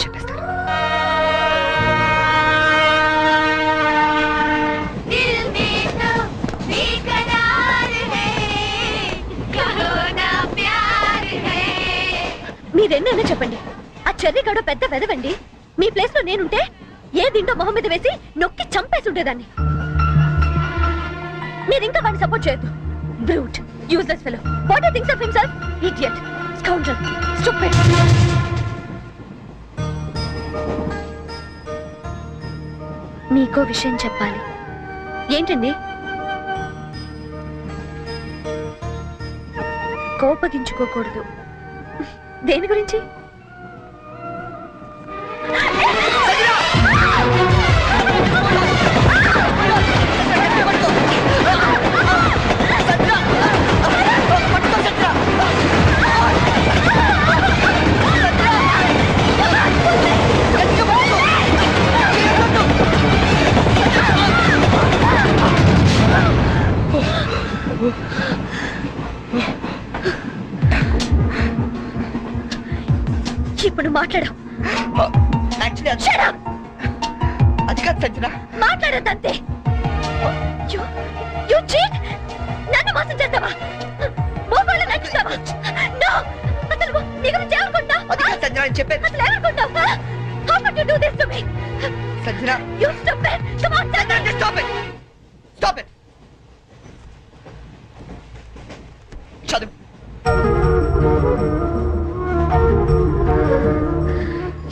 Speaker 3: చెప్పేస్తాను.
Speaker 6: మీరెన్నైనా చెప్పండి, ఆ చెర్రీ గడ పెద్ద వెదవండి. మీ ప్లేస్ లో నేనుంటే ఏ దిండో మొహం మీద వేసి నొక్కి చంపేసి ఉండేదాన్ని. మీరింకా వాడిని సపోర్ట్ చేయొద్దు. Brute, useless fellow. What he thinks of himself? Idiot, scoundrel, stupid. మీకో విషయం చెప్పాలి. ఏంటండి? కోపగించుకోకూడదు. దేని గురించి? మాట్లాడు.
Speaker 3: Actually
Speaker 6: Shut up!
Speaker 3: అది కాదు సంజన.
Speaker 6: మాట్లాడద్దంతే. You cheat! నన్ను మోసం చేస్తావా? మోసాలు నచ్చుతావా? No! అసలు నీ గురించి ఏమనుకుంటావు?
Speaker 3: అది కాదు సంజన నేను చెప్పేది.
Speaker 6: అసలు ఏమనుకుంటావు? How could you do this to me?
Speaker 3: Sanjana
Speaker 6: You stupid! Come on, tell me!
Speaker 3: stop it. Stop it. చదువు.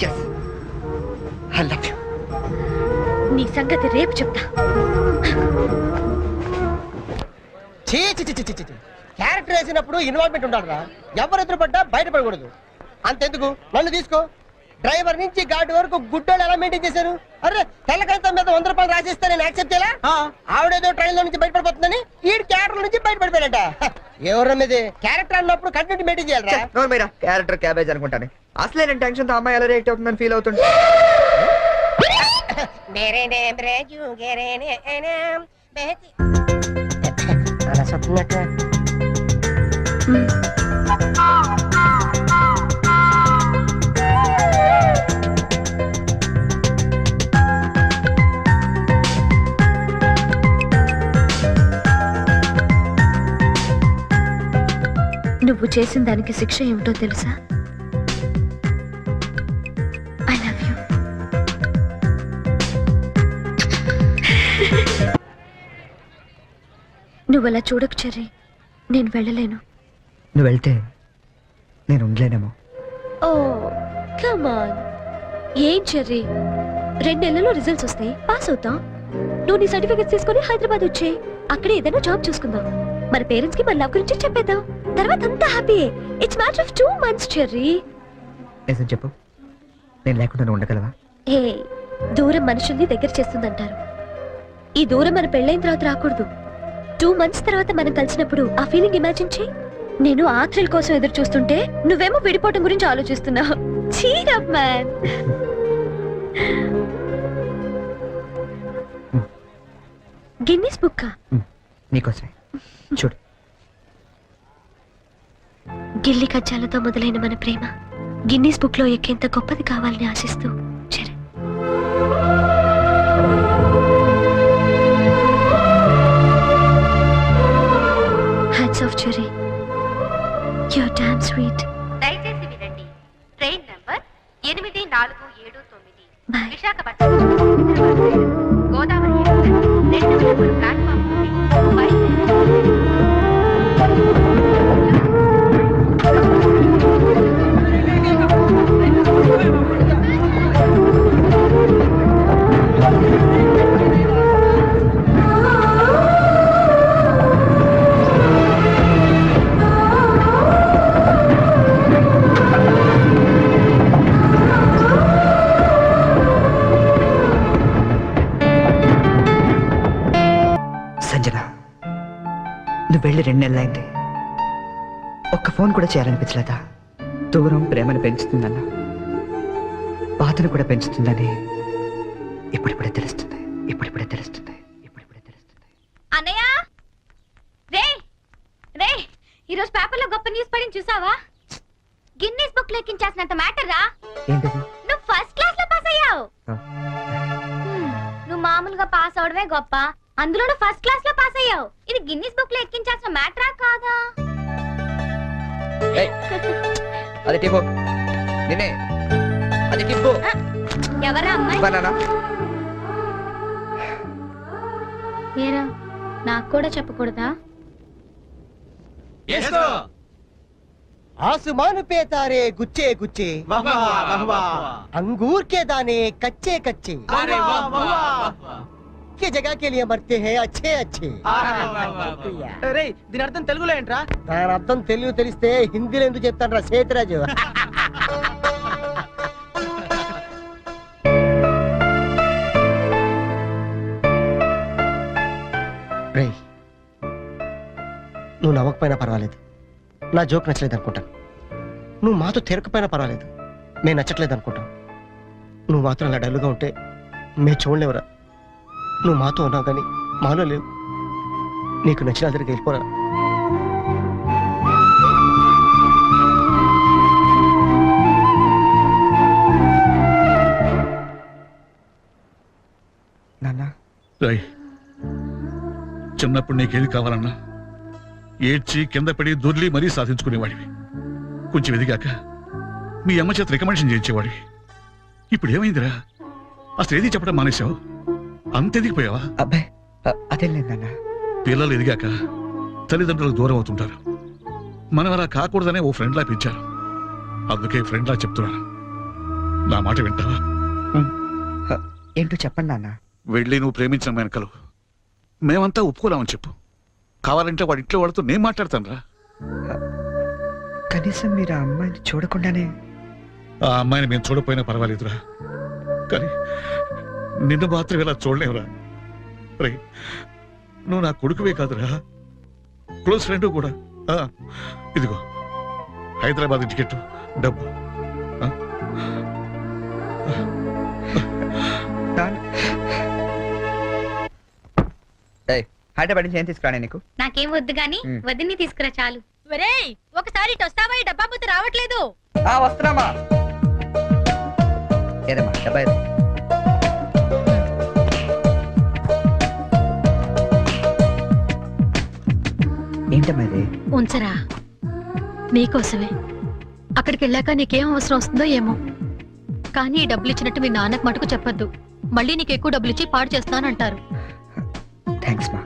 Speaker 3: Yes. I love you.
Speaker 6: నీ సంగతి రేపు చెప్తా.
Speaker 8: చీ చీ చీ చీ చీ. క్యారెక్టర్ వేసినప్పుడు ఇన్వాల్వ్మెంట్ ఉండాలిరా. ఎవరు ఎదురుపడ్డా బయటపడకూడదు. అంతెందుకు, నన్ను తీసుకో. డ్రైవర్ నుంచి గార్డ్ వరకు గుడ్డోళ్ళు ఎలా మెయింటైన్ చేశారు? అరే తెల్లకాంతం మీద 100 రూపాయలు రాసిస్తే నేను యాక్సెప్ట్ చేయాలా? ఆవిడేదో ట్రైన్ లో నుంచి బయటపడిపోతుందని ఈ క్యారెక్టర్ నుంచి బయటపడిపోయాడట. ఎవరి మీద క్యారెక్టర్ అన్నప్పుడు కంటెంట్ మెయింటైన్ చేయాలరా.
Speaker 3: నోరు మీరా, క్యారెక్టర్ క్యాబేజ్ అనుకుంటాను. అసలే నేను టెన్షన్ తో అమ్మాయి ఎలా రియాక్ట్ అవుతుందని ఫీల్ అవుతుంది.
Speaker 8: అలా చెప్తున్నట్టు
Speaker 6: నువ్వు చేసిన దానికి శిక్ష ఏమిటో తెలుసా? I love you. నువ్వు అలా చూడకు చెర్రీ, నేను వెళ్ళలేను.
Speaker 3: నువ్వు వెళ్తే నేను ఉండలేనేమో.
Speaker 6: Oh come on. ఏం చెర్రీ, 2 నెలల్లో రిజల్ట్స్ వస్తాయి, పాస్ అవుతాం. నువ్వు నీ సర్టిఫికెట్స్ తీసుకొని హైదరాబాద్ వచ్చే, అక్కడే ఏదైనా జాబ్ చూసుకుందాం. మన పేరెంట్స్ కి మన లవ్ గురించి చెప్పేద్దాం. తర్వాత అంతా happy. It's matter of 2 months cherry.
Speaker 3: నిజం చెప్పు, నేను లేకుండా నువ్వు ఉండగలవా?
Speaker 6: ఏ దూరం మనుషుల్ని దగ్గర చేస్తుందంటారు. ఈ దూరం మన పెళ్ళైన తర్వాత రాకూడదు. 2 months తర్వాత మనం కలిసినప్పుడు ఆ ఫీలింగ్ ఇమాజిన్ చేయి. నేను ఆ థ్రిల్ కోసం ఎదురు చూస్తుంటే నువ్వేమో విడిపోవటం గురించి ఆలోచిస్తున్నావు. Cheer up man. Guinness book
Speaker 3: నీకోసమే. చూడు,
Speaker 6: గిల్లి కజ్జాలతో మొదలైన మన ప్రేమ గిన్నీస్ బుక్ లో ఎక్కేంత గొప్పది కావాలని ఆశిస్తూ Charan. Hats off Cherry, your damn sweet.
Speaker 10: దయచేసి వినండి. ట్రైన్ నంబర్ 8479
Speaker 6: బాయ్.
Speaker 10: Visakhapatnam Godavari express 2 number platform నుండి బయలుదేరి
Speaker 3: సంజన, నువ్వు వెళ్ళి 2 నెలలైంది. ఒక్క ఫోన్ కూడా చేయాలనిపించలేదా? దూరం ప్రేమను పెంచుతుందన్న, బాధను కూడా పెంచుతుందని ఇప్పుడిప్పుడే తెలుస్తుంది. ఇప్పుడిప్పుడే తెలుస్తుంది. ఇప్పుడిప్పుడే తెలుస్తుంది.
Speaker 10: అన్నయ్య రే రే, ఈరోజు పేపర్లో గొప్ప న్యూస్ పడింది చూసావా? గిన్నీస్ బుక్ లో ఎక్కించాల్సినంత మ్యాటర్ రా.
Speaker 3: ఏంటది?
Speaker 10: నువ్వు ఫస్ట్ క్లాస్ లో పాస్ అయ్యావు. నువ్వు మామూలుగా పాస్ అవడమే గొప్ప, అందులో నువ్వు ఫస్ట్ క్లాస్ లో పాస్ అయ్యావు. ఇది గిన్నీస్ బుక్ లో ఎక్కించాల్సిన మ్యాటరా కాదా?
Speaker 3: అది టిప్పు, నిన్నే. అది టిప్పు.
Speaker 10: ఎవరా అమ్మాయి?
Speaker 3: బనానా.
Speaker 10: ఏరా, నాకు కూడా చెప్పకూడదా?
Speaker 8: आसमान पे तारे गुच्छे गुच्छे, अंगूर के दाने कच्चे कच्चे, के जगह के लिए मरते हैं अच्छे अच्छे.
Speaker 5: దీని అర్థం తెలుగులో ఏంట్రా?
Speaker 8: దాని అర్థం తెలుగు తెలిస్తే హిందీలో ఎందుకు చెప్తాను రా సేతురాజు. రేయ్, నువ్వు నవ్వకపోయినా పర్వాలేదు, నా జోక్ నచ్చలేదు అనుకుంటాను. నువ్వు మాతో తిరగకపోయినా పర్వాలేదు, మేము నచ్చట్లేదు అనుకుంటాం. నువ్వు మాత్రం అలా డల్లుగా ఉంటే మేము చూడలేవురా. నువ్వు మాతో ఉన్నావు కానీ మాలో లేవు. నీకు నచ్చిన దగ్గరికి వెళ్ళిపోరా.
Speaker 3: నాన్న
Speaker 4: రాయ్ చిన్నప్పుడు నీకేది కావాలన్నా ఏడ్చి కింద పడి దొర్లి మరీ సాధించుకునేవాడివి. కొంచెం ఎదిగాక మీ అమ్మ చేత రికమెండేషన్ చేయించేవాడివి. ఇప్పుడు ఏమైందిరా? అసలు ఏది చెప్పడం మానేశావు? అంత ఎదిగిపోయావా?
Speaker 3: అబ్బాయి అదేం లేదు నాన్న.
Speaker 4: పిల్లలు ఎదిగాక తల్లిదండ్రులకు దూరం అవుతుంటారు. మనం అలా కాకూడదనే ఓ ఫ్రెండ్లా పెంచారు. అందుకే ఫ్రెండ్లా చెప్తున్నాను, నా మాట వింటావా?
Speaker 3: ఏంటో చెప్పండి నాన్న.
Speaker 4: వెళ్ళి నువ్వు ప్రేమించిన వెనకలు మేమంతా ఒప్పుకోలేమని చెప్పు. కావాలంటే వాడి ఇంట్లో వాళ్ళతో నేను మాట్లాడతాను రా.
Speaker 3: కనీసం మీరు ఆ అమ్మాయిని చూడకుండానే.
Speaker 4: ఆ అమ్మాయిని మేము చూడపోయినా పర్వాలేదురా, కానీ నిన్ను మాత్రం ఇలా చూడలేవురా. రే నువ్వు నా కొడుకువే కాదురా, క్లోజ్ ఫ్రెండ్ కూడా. ఇదిగో హైదరాబాద్ టికెట్, డబ్బు.
Speaker 3: హైదరాబాద్ నుంచి ఏం తీసుకురానే నీకు?
Speaker 10: నాకేం వద్దు గాని వదిన్ని తీసుకురా చాలు. ఒరేయ్ ఒకసారి ఇటు వస్తావా? ఈ డబ్బా బుద్ధి రావట్లేదు.
Speaker 3: వస్తున్నామా? ఏదమ్మా డబ్బా ఏది? ఏంటమ్మా ఇది?
Speaker 6: ఉంచరా, నీకోసమే. అక్కడికి వెళ్ళాక నీకేం అవసరం వస్తుందో ఏమో, కానీ ఈ డబ్బులు ఇచ్చినట్టు మీ నాన్నకు మటుకు చెప్పొద్దు. మళ్ళీ నీకు ఎక్కువ డబ్బులు ఇచ్చి పాడు చేస్తానంటారు.
Speaker 3: థ్యాంక్స్ మా.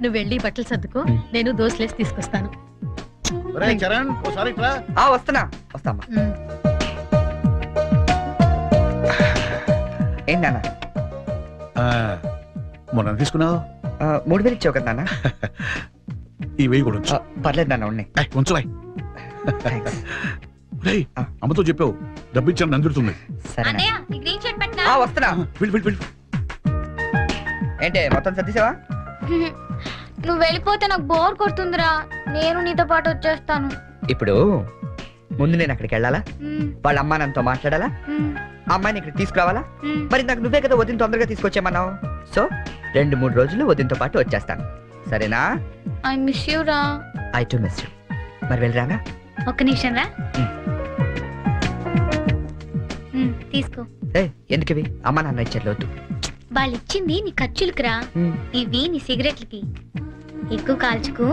Speaker 6: నువ్వు వెళ్ళి బట్టలు సర్దుకో, నేను దోశలేసి తీసుకొస్తాను.
Speaker 2: చరణ్ ఓసారి ఇట్రా.
Speaker 3: వస్తున్నా వస్తామా. ఏంటి నాన్న?
Speaker 4: మొన్న తీసుకున్నావు
Speaker 3: 3000 ఇచ్చావు కదా నాన్న.
Speaker 4: ఈ వెయ్యి కూడా ఉంచు.
Speaker 3: పర్లేదు నాన్న, ఉన్నాయి.
Speaker 4: ఉంచురాయ్.
Speaker 3: థ్యాంక్స్.
Speaker 4: అమ్మతో చెప్పావు డబ్బు ఇచ్చాను నందుతుంది.
Speaker 3: సరే
Speaker 10: అన్నయ్య ఈ గ్రీన్ షర్ట్ పట్టినా.
Speaker 3: వస్తున్నా.
Speaker 4: వెళ్ళి.
Speaker 3: ఏంటి మొత్తం సర్దేశావా?
Speaker 10: నువ్వు వెళ్ళిపోతే నాకు బోర్ కొడుతుందిరా. నేను నీతో పాటు వచ్చేస్తాను.
Speaker 3: ఇప్పుడు ముందు నేను అక్కడికి వెళ్ళాలా? వాళ్ళ అమ్మా నాన్నతో మాట్లాడాలా? అమ్మాయిని ఇక్కడ తీసుకురావాలా? మరి నాకు నువ్వే కదా వదిన తొందరగా తీసుకొచ్చామన్నావు. సో 2-3 రోజులు వదినతో పాటు వచ్చేస్తాను, సరేనా?
Speaker 10: ఐ మిస్ యూ రా.
Speaker 3: I to miss you. మరి వెళ్ళరానా?
Speaker 10: ఒక్క నిమిషం రా. తీసుకో.
Speaker 3: ఎందుకు ఇవి? అమ్మా నాన్న ఇచ్చారు, వద్దు.
Speaker 10: వాళ్ళు ఇచ్చింది నీ ఖర్చులకు రా, ఇవి నీ సిగరెట్లకి. ఎక్కువ కాల్చుకు.